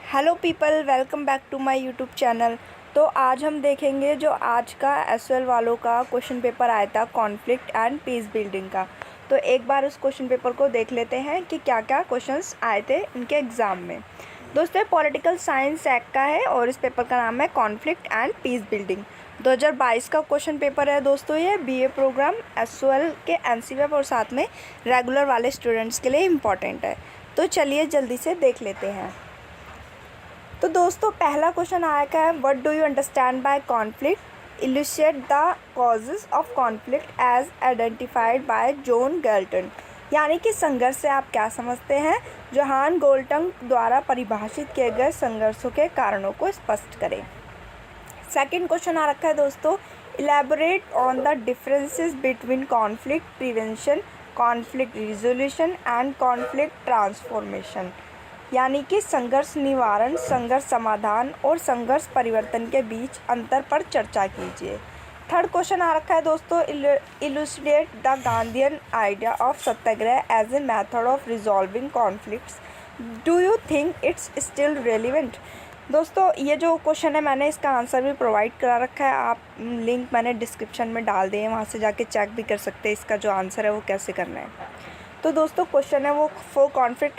Hello people, welcome back to my YouTube channel. तो आज हम देखेंगे जो आज का एसएल वालों का क्वेश्चन पेपर आया था कॉन्फ्लिक्ट एंड पीस बिल्डिंग का। तो एक बार उस क्वेश्चन पेपर को देख लेते हैं कि क्या क्या क्वेश्चंस आए थे इनके एग्ज़ाम में। दोस्तों पॉलिटिकल साइंस एक्ट का है और इस पेपर का नाम है कॉन्फ्लिक्ट एंड पीस बिल्डिंग। 2022 का क्वेश्चन पेपर है दोस्तों। ये बीए प्रोग्राम एसएल के एनसीवेब और साथ में रेगुलर वाले स्टूडेंट्स के लिए इम्पॉर्टेंट है। तो चलिए जल्दी से देख लेते हैं। तो दोस्तों पहला क्वेश्चन आया क्या है, what do you understand by conflict, illustrate the causes of conflict as identified by John Galton. यानी कि संघर्ष से आप क्या समझते हैं, जोहान गोल्टन द्वारा परिभाषित किए गए संघर्षों के कारणों को स्पष्ट करें। सेकंड क्वेश्चन आ रखा है दोस्तों, elaborate on the differences between conflict prevention, conflict resolution and conflict transformation. यानी कि संघर्ष निवारण, संघर्ष समाधान और संघर्ष परिवर्तन के बीच अंतर पर चर्चा कीजिए। थर्ड क्वेश्चन आ रखा है दोस्तों, illustrate the Gandhian idea of satyagraha as a method of resolving conflicts, do you think it's still relevant. दोस्तों ये जो क्वेश्चन है मैंने इसका आंसर भी प्रोवाइड करा रखा है, आप लिंक मैंने डिस्क्रिप्शन में डाल दिए हैं, वहाँ से जाके चेक भी कर सकते हैं इसका जो आंसर है वो कैसे करना है। तो दोस्तों क्वेश्चन है वो for conflict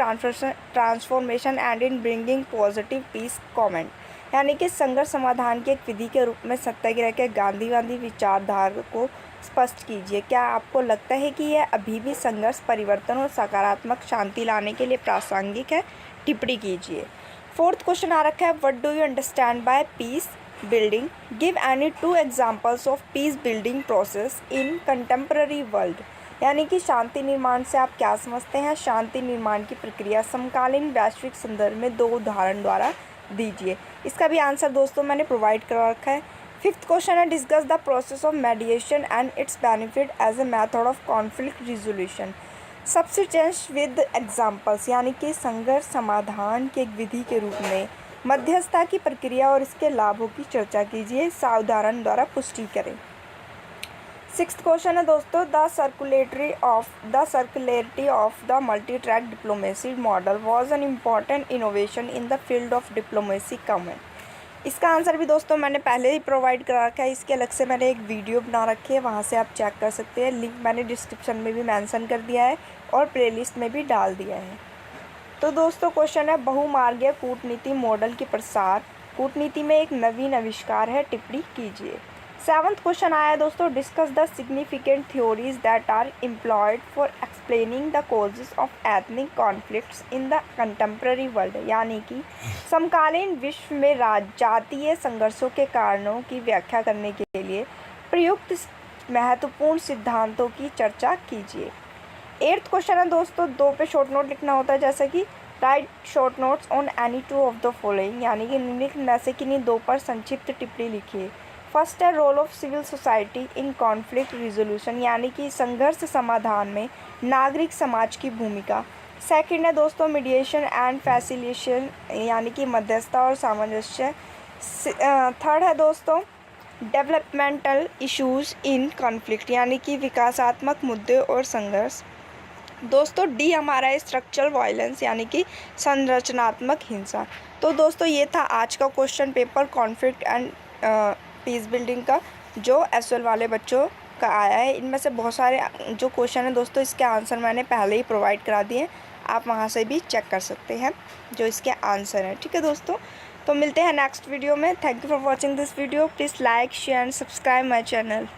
transformation and in bringing positive peace comment. यानी कि संघर्ष समाधान की एक विधि के रूप में सत्याग्रह के गांधीवादी विचारधारा को स्पष्ट कीजिए। क्या आपको लगता है कि यह अभी भी संघर्ष परिवर्तन और सकारात्मक शांति लाने के लिए प्रासंगिक है, टिप्पणी कीजिए। फोर्थ क्वेश्चन आ रखा है, what do you understand bye peace building, give any 2 examples of peace building process in contemporary world. यानी कि शांति निर्माण से आप क्या समझते हैं, शांति निर्माण की प्रक्रिया समकालीन वैश्विक संदर्भ में 2 उदाहरण द्वारा दीजिए। इसका भी आंसर दोस्तों मैंने प्रोवाइड करा रखा है। फिफ्थ क्वेश्चन है, discuss the process of mediation and its benefit as a method of conflict resolution, subsistence with examples. यानी कि संघर्ष समाधान की एक विधि के रूप में मध्यस्थता की प्रक्रिया और इसके लाभों की चर्चा कीजिए, साउदाहरण द्वारा पुष्टि करें। सिक्स्थ क्वेश्चन है दोस्तों, the circularity of the multi track diplomacy model was an important innovation in the field of diplomacy comment. इसका आंसर भी दोस्तों मैंने पहले ही प्रोवाइड करा रखा है, इसके अलग से मैंने एक वीडियो बना रखी है, वहाँ से आप चेक कर सकते हैं, लिंक मैंने डिस्क्रिप्शन में भी मेंशन कर दिया है और प्लेलिस्ट में भी डाल दिया है। तो दोस्तों क्वेश्चन है, बहुमार्गीय कूटनीति मॉडल की प्रसार, कूटनीति में एक नवीन आविष्कार है, टिप्पणी कीजिए। सेवंथ क्वेश्चन आया है दोस्तों, discuss the significant theories that are employed for explaining the causes of ethnic conflicts in the contemporary world. यानी कि समकालीन विश्व में जातीय संघर्षों के कारणों की व्याख्या करने के लिए प्रयुक्त महत्वपूर्ण सिद्धांतों की चर्चा कीजिए। एट्थ क्वेश्चन है दोस्तों, 2 पे शॉर्ट नोट लिखना होता है, जैसे कि right short notes on any 2 of the following. यानी कि निम्नलिखित में से किन्हीं 2 पर संक्षिप्त टिप्पणी लिखिए। फर्स्ट है, role of civil society in conflict resolution. यानी कि संघर्ष समाधान में नागरिक समाज की भूमिका। सेकंड है दोस्तों, मीडिएशन एंड फैसिलिटेशन, यानी कि मध्यस्थता और सामंजस्य। थर्ड है दोस्तों, डेवलपमेंटल इश्यूज इन कॉन्फ्लिक्ट, यानी कि विकासात्मक मुद्दे और संघर्ष। दोस्तों डी हमारा है स्ट्रक्चरल वायलेंस, यानी कि संरचनात्मक हिंसा। तो दोस्तों ये था आज का question paper conflict and peace building का, जो एसएल वाले बच्चों का आया है। इनमें से बहुत सारे जो क्वेश्चन है दोस्तों इसके आंसर मैंने पहले ही प्रोवाइड करा दिए, आप वहां से भी चेक कर सकते हैं जो इसके आंसर हैं। ठीक है दोस्तों, तो मिलते हैं नेक्स्ट वीडियो में। Thank you for watching this video, please like share and subscribe my channel.